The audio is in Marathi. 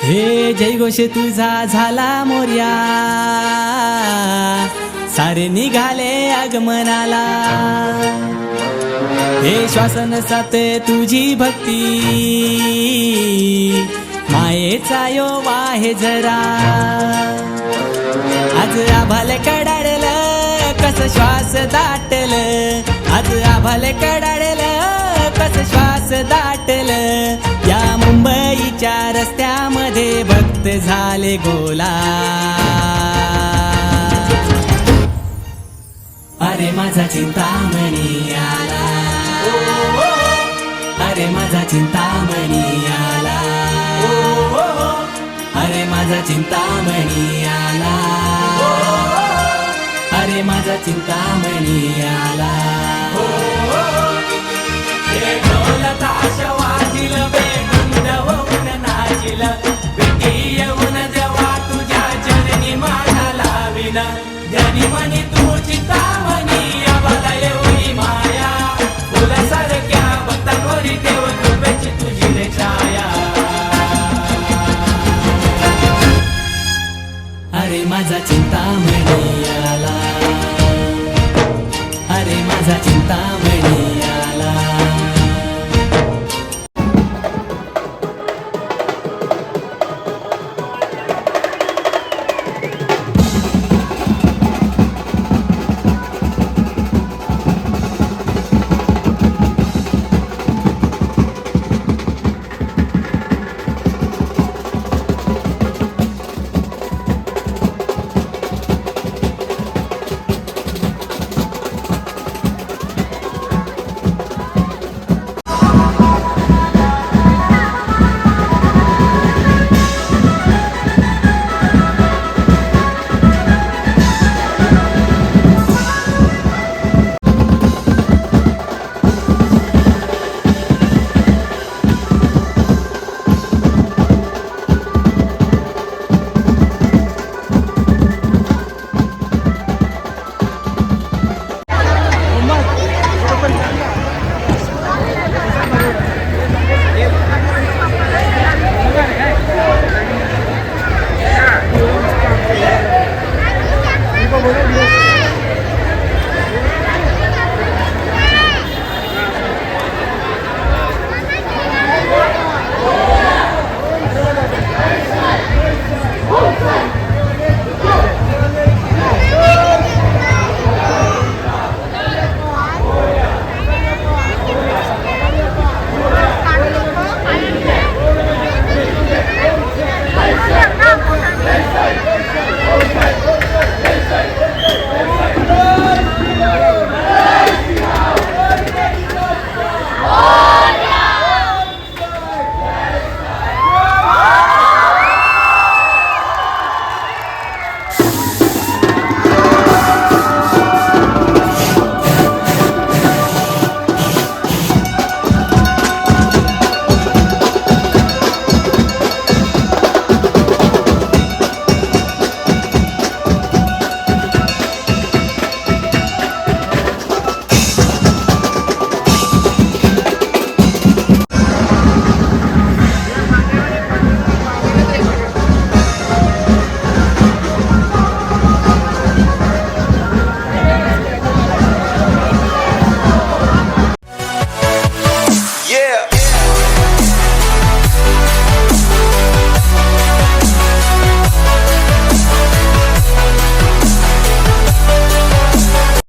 हे जयघोष तुझा झाला मोर्या, सारे निघाले आगमनाला। हे श्वासन साथ तुझी भक्ती, मायेचा यो वाहे जरा। आज आभाल कडाडल कस श्वास दाटल, आज आभाल कडाडल कस श्वास दाटल। या मुंबईच्या रस्त्यामध्ये भक्त झाले गोला। अरे माझा चिंतामणी आला, अरे माझा चिंतामणी आला, अरे माझा चिंतामणी आला, अरे माझा चिंतामणी आला। हे ढोल ताश वाजिल, बेधुंद होऊन नाचिल, भेटी येऊन देवा तुझ्या चरणी माथा लाविल। ध्यानी म्हणी तू चिंतामणी, आम्हाला एवढी माया, फुलासारख्या भक्तांवरी देव कृपेची तुझी रे छाया। माझा चिंतामणी आला, अरे माझा चिंता